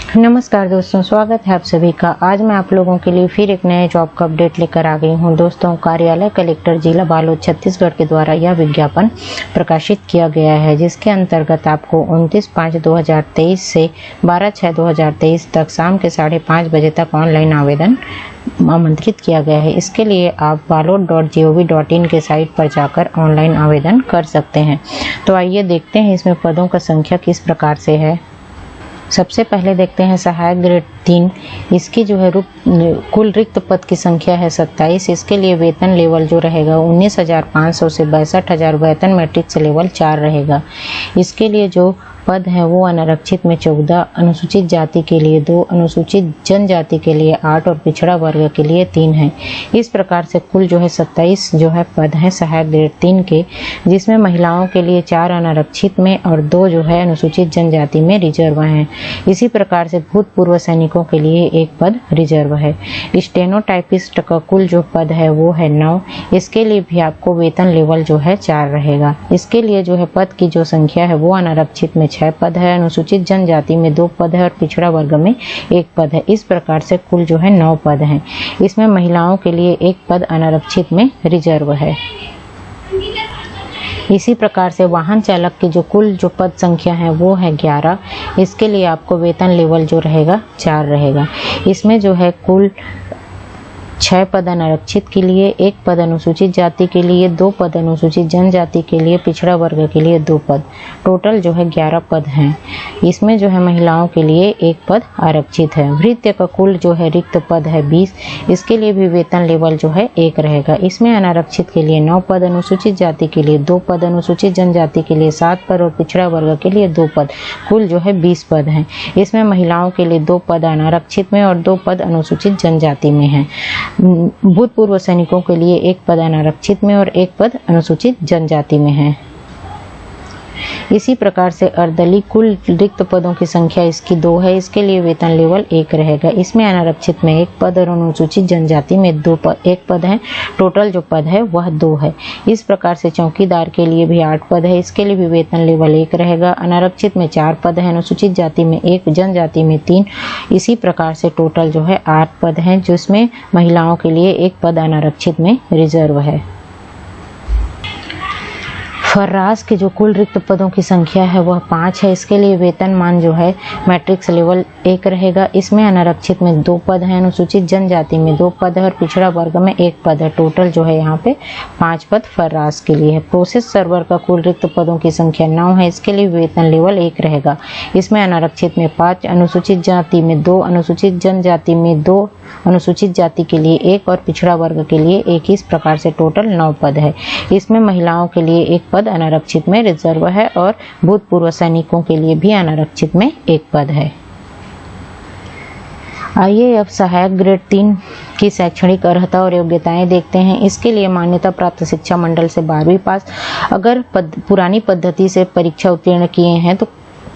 नमस्कार दोस्तों, स्वागत है आप सभी का। आज मैं आप लोगों के लिए फिर एक नए जॉब का अपडेट लेकर आ गई हूं। दोस्तों, कार्यालय कलेक्टर जिला बालोद छत्तीसगढ़ के द्वारा यह विज्ञापन प्रकाशित किया गया है, जिसके अंतर्गत आपको 29/5/2023 से 12/6/2023 तक शाम के 5:30 बजे तक ऑनलाइन आवेदन आमंत्रित किया गया है। इसके लिए आप balod.gov.in के साइट पर जाकर ऑनलाइन आवेदन कर सकते हैं। तो आइए देखते हैं इसमें पदों का संख्या किस प्रकार से है। सबसे पहले देखते हैं सहायक ग्रेड 3। इसकी जो है कुल रिक्त पद की संख्या है 27। इसके लिए वेतन लेवल जो रहेगा 19,500 से 62,000 वेतन मैट्रिक्स लेवल 4 रहेगा। इसके लिए जो पद है वो अनारक्षित में 14, अनुसूचित जाति के लिए 2, अनुसूचित जनजाति के लिए 8 और पिछड़ा वर्ग के लिए 3 है। इस प्रकार से कुल जो है 27 जो है पद है सहायक ग्रेड 3 के, जिसमें महिलाओं के लिए 4 अनारक्षित में और 2 जो है अनुसूचित जनजाति में रिजर्व हैं। इसी प्रकार से भूतपूर्व सैनिकों के लिए 1 पद रिजर्व है। स्टेनोटाइपिस्ट का कुल जो पद है वो है 9। इसके लिए भी आपको वेतन लेवल जो है 4 रहेगा। इसके लिए जो है पद की जो संख्या है वो अनारक्षित में 6 पद है, अनुसूचित जनजाति में 2 पद है और पिछड़ा वर्ग में 1 पद है। इस प्रकार से कुल जो है 9 पद हैं। इसमें महिलाओं के लिए 1 पद अनारक्षित में रिजर्व है। इसी प्रकार से वाहन चालक की जो कुल जो पद संख्या है वो है 11। इसके लिए आपको वेतन लेवल जो रहेगा 4 रहेगा। इसमें जो है कुल 6 पद अनारक्षित के लिए, 1 पद अनुसूचित जाति के लिए, 2 पद अनुसूचित जनजाति के लिए, पिछड़ा वर्ग के लिए 2 पद, टोटल जो है 11 पद हैं। इसमें जो है महिलाओं के लिए 1 पद आरक्षित है। भृत्य का कुल जो है रिक्त पद है 20। इसके लिए भी वेतन लेवल जो है 1 रहेगा। इसमें अनारक्षित के लिए 9 पद, अनुसूचित जाति के लिए 2 पद, अनुसूचित जनजाति के लिए 7 पद और पिछड़ा वर्ग के लिए 2 पद, कुल जो है 20 पद हैं। इसमें महिलाओं के लिए 2 पद अनारक्षित में और 2 पद अनुसूचित जनजाति में हैं। भूतपूर्व सैनिकों के लिए 1 पद अनारक्षित में और 1 पद अनुसूचित जनजाति में है। इसी प्रकार से अर्दली कुल रिक्त पदों की संख्या इसकी 2 है। इसके लिए वेतन लेवल 1 रहेगा। इसमें अनारक्षित में 1 पद और अनुसूचित जनजाति में 1 पद है। टोटल जो पद है वह 2 है। इस प्रकार से चौकीदार के लिए भी 8 पद है। इसके लिए भी वेतन लेवल 1 रहेगा। अनारक्षित में 4 पद है, अनुसूचित जाति में 1, जनजाति में 3। इसी प्रकार से टोटल जो है 8 पद हैं, जिसमें महिलाओं के लिए 1 पद अनारक्षित में रिजर्व है। फर्रास के जो कुल रिक्त पदों की संख्या है वह 5 है। इसके लिए वेतन मान जो है मैट्रिक्स लेवल 1 रहेगा। इसमें अनारक्षित में 2 पद हैं, अनुसूचित जनजाति में 2 पद है और पिछड़ा वर्ग में 1 पद है। टोटल जो है यहाँ पे 5 पद फर्रास के लिए है। प्रोसेस सर्वर का कुल रिक्त पदों की संख्या 9 है। इसके लिए वेतन लेवल 1 रहेगा। इसमें अनारक्षित में 5, अनुसूचित जाति में 2, अनुसूचित जनजाति में 2, अनुसूचित जाति के लिए 1 और पिछड़ा वर्ग के लिए 1। इस प्रकार से टोटल 9 पद है। इसमें महिलाओं के लिए 1 पद अनारक्षित में रिजर्व है और भूतपूर्व सैनिकों के लिए भी अनारक्षित में 1 पद है। आइए अब सहायक ग्रेड 3 की शैक्षणिक अर्हता और योग्यताएं देखते हैं। इसके लिए मान्यता प्राप्त शिक्षा मंडल से 12वीं पास, अगर पुरानी पद्धति से परीक्षा उत्तीर्ण किए हैं तो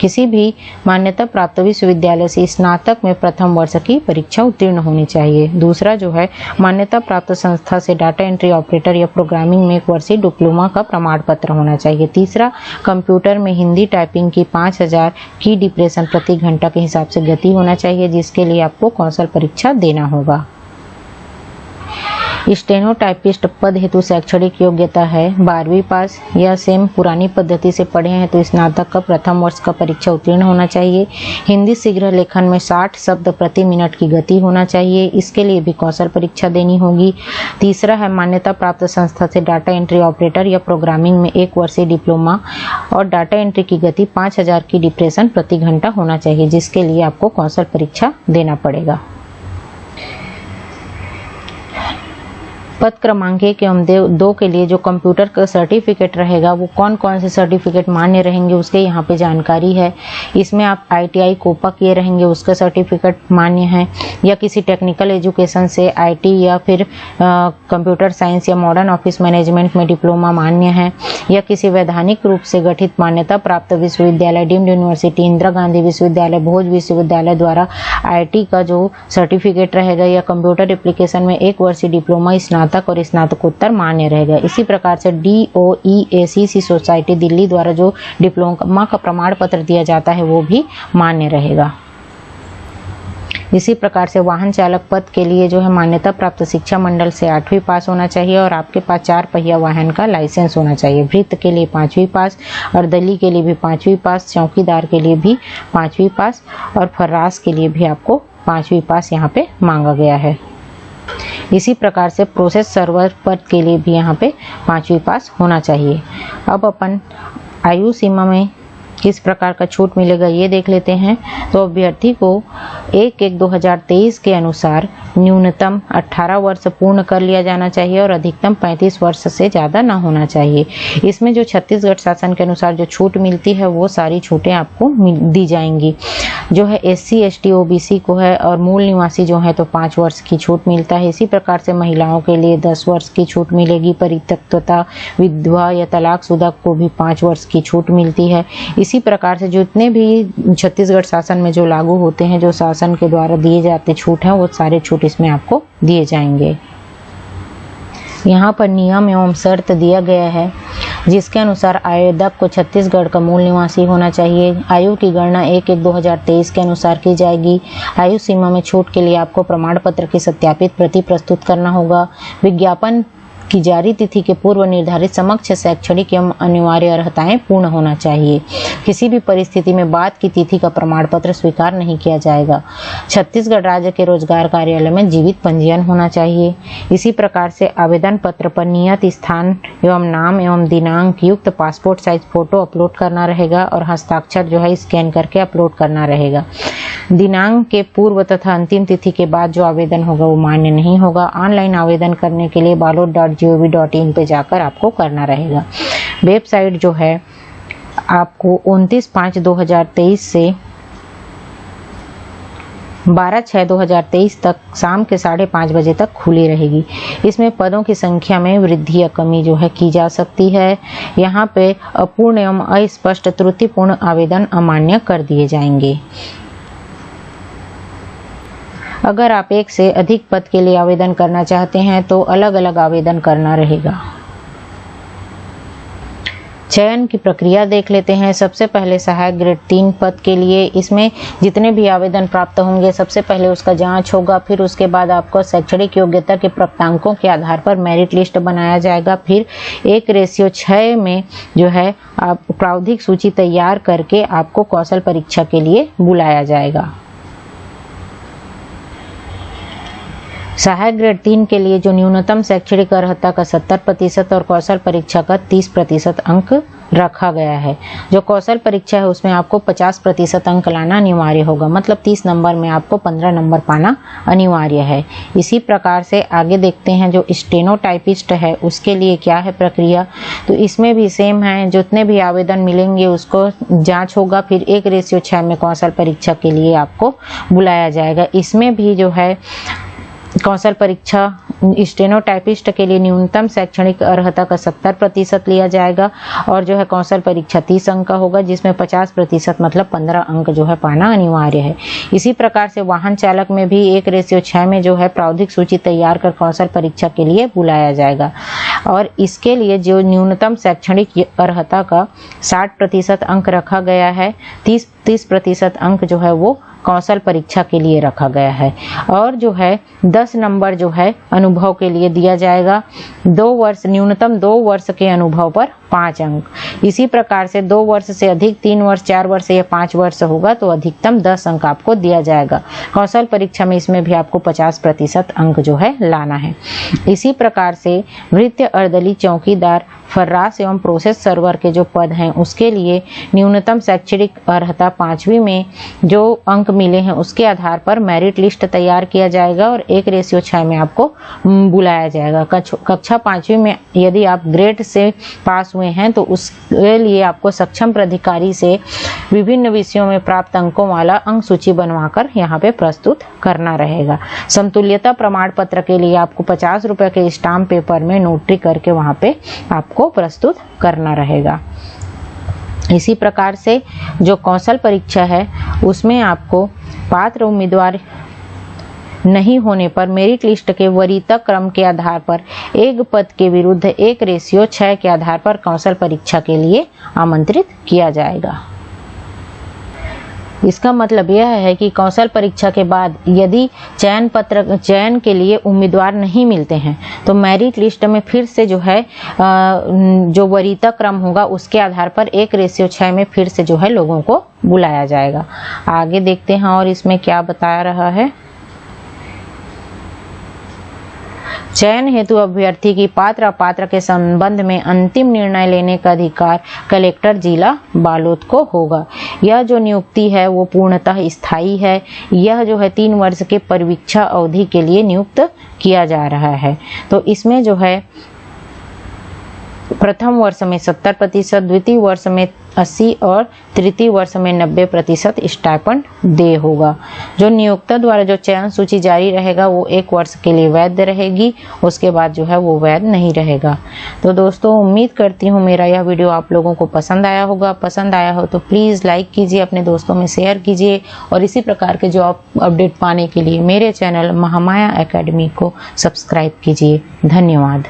किसी भी मान्यता प्राप्त विश्वविद्यालय से स्नातक में प्रथम वर्ष की परीक्षा उत्तीर्ण होनी चाहिए। दूसरा जो है मान्यता प्राप्त संस्था से डाटा एंट्री ऑपरेटर या प्रोग्रामिंग में 1 वर्षीय डिप्लोमा का प्रमाण पत्र होना चाहिए। तीसरा, कंप्यूटर में हिंदी टाइपिंग की 5000 की डिप्रेशन प्रति घंटा के हिसाब से गति होना चाहिए, जिसके लिए आपको कौशल परीक्षा देना होगा। स्टेनोटाइपिस्ट पद हेतु शैक्षणिक योग्यता है 12वीं पास या सेम पुरानी पद्धति से पढ़े हैं तो स्नातक का प्रथम वर्ष का परीक्षा उत्तीर्ण होना चाहिए। हिंदी शीघ्र लेखन में 60 शब्द प्रति मिनट की गति होना चाहिए। इसके लिए भी कौशल परीक्षा देनी होगी। तीसरा है मान्यता प्राप्त संस्था से डाटा एंट्री ऑपरेटर या प्रोग्रामिंग में 1 वर्षीय डिप्लोमा और डाटा एंट्री की गति 5000 की डिप्रेशन प्रति घंटा होना चाहिए, जिसके लिए आपको कौशल परीक्षा देना पड़ेगा। पद क्रमांक 1 एवं 2 के लिए जो कंप्यूटर का सर्टिफिकेट रहेगा वो कौन कौन से सर्टिफिकेट मान्य रहेंगे उसके यहाँ पे जानकारी है। इसमें आप ITI कोपा किए रहेंगे उसका सर्टिफिकेट मान्य है, या किसी टेक्निकल एजुकेशन से IT या फिर कंप्यूटर साइंस या मॉडर्न ऑफिस मैनेजमेंट में डिप्लोमा मान्य है, या किसी वैधानिक रूप से गठित मान्यता प्राप्त विश्वविद्यालय, डीम्ड यूनिवर्सिटी, इंदिरा गांधी विश्वविद्यालय, भोज विश्वविद्यालय द्वारा IT का जो सर्टिफिकेट रहेगा, या कंप्यूटर एप्लीकेशन में 1 वर्षीय डिप्लोमा स्नातक और स्नातकोत्तर मान्य रहेगा। इसी प्रकार से DOEACC सोसाइटी दिल्ली द्वारा जो डिप्लोमा का प्रमाण पत्र दिया जाता है वो भी मान्य रहेगा। इसी प्रकार से वाहन चालक पद के लिए जो है मान्यता प्राप्त शिक्षा मंडल से 8वीं पास होना चाहिए और आपके पास 4 पहिया वाहन का लाइसेंस होना चाहिए। भृत्य के लिए 5वीं पास, अर्दली के लिए भी 5वीं पास, चौकीदार के लिए भी 5वीं पास और फर्रास के लिए भी आपको 5वीं पास यहाँ पे मांगा गया है। इसी प्रकार से प्रोसेस सर्वर पद के लिए भी यहाँ पे 5वीं पास होना चाहिए। अब अपन आयु सीमा में किस प्रकार का छूट मिलेगा ये देख लेते हैं। तो अभ्यर्थी को 1/1/2023 के अनुसार न्यूनतम 18 वर्ष पूर्ण कर लिया जाना चाहिए और अधिकतम 35 वर्ष से ज़्यादा ना होना चाहिए। इसमें जो छत्तीसगढ़ शासन के अनुसार जो छूट मिलती है वो सारी छूटें आपको दी जाएंगी। जो है SC ST OBC को है और मूल निवासी जो है तो 5 वर्ष की छूट मिलता है। इसी प्रकार से महिलाओं के लिए 10 वर्ष की छूट मिलेगी। परित्यक्तता, विधवा या तलाकशुदा को भी 5 वर्ष की छूट मिलती है। इसी प्रकार से जितने भी छत्तीसगढ़ शासन में जो लागू होते हैं, जो शासन के द्वारा दिए जाते छूट हैं, वो सारे छूट इसमें आपको दिए जाएंगे। यहाँ पर नियम एवं शर्त दिया गया है जिसके अनुसार आवेदक को छत्तीसगढ़ का मूल निवासी होना चाहिए। आयु की गणना 1/1/2023 के अनुसार की जाएगी। आयु सीमा में छूट के लिए आपको प्रमाण पत्र की सत्यापित प्रति प्रस्तुत करना होगा। विज्ञापन की जारी तिथि के पूर्व निर्धारित समक्ष शैक्षणिक एवं अनिवार्य अर्हताएं पूर्ण होना चाहिए। किसी भी परिस्थिति में बाद की तिथि का प्रमाण पत्र स्वीकार नहीं किया जाएगा। छत्तीसगढ़ राज्य के रोजगार कार्यालय में जीवित पंजीयन होना चाहिए। इसी प्रकार से आवेदन पत्र पर नियत स्थान एवं नाम एवं दिनांक युक्त पासपोर्ट साइज फोटो अपलोड करना रहेगा और हस्ताक्षर जो है स्कैन करके अपलोड करना रहेगा। दिनांक के पूर्व तथा अंतिम तिथि के बाद जो आवेदन होगा वो मान्य नहीं होगा। ऑनलाइन आवेदन करने के लिए balot.gov.in पे जाकर आपको करना रहेगा। वेबसाइट जो है आपको 29/5/2023 से 12/6/2023 तक शाम के 5:30 बजे तक खुली रहेगी। इसमें पदों की संख्या में वृद्धि या कमी जो है की जा सकती है। यहाँ पे अपूर्ण एवं अस्पष्ट त्रुटिपूर्ण आवेदन अमान्य कर दिए जाएंगे। अगर आप एक से अधिक पद के लिए आवेदन करना चाहते हैं तो अलग अलग आवेदन करना रहेगा। चयन की प्रक्रिया देख लेते हैं। सबसे पहले सहायक ग्रेड 3 पद के लिए इसमें जितने भी आवेदन प्राप्त होंगे सबसे पहले उसका जांच होगा। फिर उसके बाद आपको शैक्षणिक योग्यता के प्राप्तांकों के आधार पर मेरिट लिस्ट बनाया जाएगा। फिर 1:6 में जो है आप प्रावधिक सूची तैयार करके आपको कौशल परीक्षा के लिए बुलाया जाएगा। सहायक ग्रेड 3 के लिए जो न्यूनतम शैक्षणिक अर्हता का 70% और कौशल परीक्षा का 30% अंक रखा गया है। जो कौशल परीक्षा है उसमें आपको 50% अंक लाना अनिवार्य होगा, मतलब 30 नंबर में आपको 15 नंबर पाना अनिवार्य है। इसी प्रकार से आगे देखते हैं जो स्टेनोटाइपिस्ट है उसके लिए क्या है प्रक्रिया। तो इसमें भी सेम है, जितने भी आवेदन मिलेंगे उसको जांच होगा। फिर 1:6 में कौशल परीक्षा के लिए आपको बुलाया जाएगा। इसमें भी जो है कौशल परीक्षा स्टेनोटाइपिस्ट के लिए न्यूनतम शैक्षणिक अर्हता का 70% लिया जाएगा और जो है कौशल परीक्षा 30 अंक का होगा, जिसमें 50% मतलब 15 अंक जो है पाना अनिवार्य है। इसी प्रकार से वाहन चालक में भी 1:6 में जो है प्रावधिक सूची तैयार कर कौशल परीक्षा के लिए बुलाया जाएगा और इसके लिए जो न्यूनतम शैक्षणिक अर्हता का 60% अंक रखा गया है, 30% अंक जो है वो कौशल परीक्षा के लिए रखा गया है और जो है 10 नंबर जो है अनुभव के लिए दिया जाएगा। 2 वर्ष न्यूनतम 2 वर्ष के अनुभव पर 5 अंक। इसी प्रकार से 2 वर्ष से अधिक 3 वर्ष 4 वर्ष या 5 वर्ष होगा तो अधिकतम 10 अंक आपको दिया जाएगा। कौशल परीक्षा में इसमें भी आपको 50% अंक जो है लाना है। इसी प्रकार से भृत्य, अर्दली, चौकीदार, फर्रास एवं प्रोसेस सर्वर के जो पद हैं उसके लिए न्यूनतम शैक्षणिक अर्हता 5वीं में जो अंक मिले हैं उसके आधार पर मेरिट लिस्ट तैयार किया जाएगा और 1:6 में आपको बुलाया जाएगा। कक्षा 5वीं में यदि आप ग्रेड से पास हुए हैं तो उसके लिए आपको सक्षम प्राधिकारी से विभिन्न विषयों में प्राप्त अंकों वाला अंक सूची बनवाकर यहाँ पे प्रस्तुत करना रहेगा। समतुल्यता प्रमाण पत्र के लिए आपको 50 रुपए के स्टाम्प पेपर में नोटरी करके वहाँ पे आपको प्रस्तुत करना रहेगा। इसी प्रकार से जो कौशल परीक्षा है उसमें आपको पात्र उम्मीदवार नहीं होने पर मेरिट लिस्ट के वरीयता क्रम के आधार पर एक पद के विरुद्ध 1:6 के आधार पर कौशल परीक्षा के लिए आमंत्रित किया जाएगा। इसका मतलब यह है कि कौशल परीक्षा के बाद यदि चयन के लिए उम्मीदवार नहीं मिलते हैं तो मेरिट लिस्ट में फिर से जो है जो वरीयता क्रम होगा उसके आधार पर 1:6 में फिर से जो है लोगों को बुलाया जाएगा। आगे देखते हैं और इसमें क्या बता रहा है। चयन हेतु अभ्यर्थी की पात्र अपात्र के संबंध में अंतिम निर्णय लेने का अधिकार कलेक्टर जिला बालोद को होगा। यह जो नियुक्ति है वो पूर्णतः स्थायी है। यह जो है 3 वर्ष के परीक्षा अवधि के लिए नियुक्त किया जा रहा है। तो इसमें जो है प्रथम वर्ष में 70%, द्वितीय वर्ष में 80 और तृतीय वर्ष में 90% स्टाइपेंड दे होगा। जो नियोक्ता द्वारा जो चयन सूची जारी रहेगा वो 1 वर्ष के लिए वैध रहेगी, उसके बाद जो है वो वैध नहीं रहेगा। तो दोस्तों उम्मीद करती हूँ मेरा यह वीडियो आप लोगों को पसंद आया होगा। पसंद आया हो तो प्लीज़ लाइक कीजिए, अपने दोस्तों में शेयर कीजिए और इसी प्रकार के जॉब अपडेट पाने के लिए मेरे चैनल महामाया एकेडमी को सब्सक्राइब कीजिए। धन्यवाद।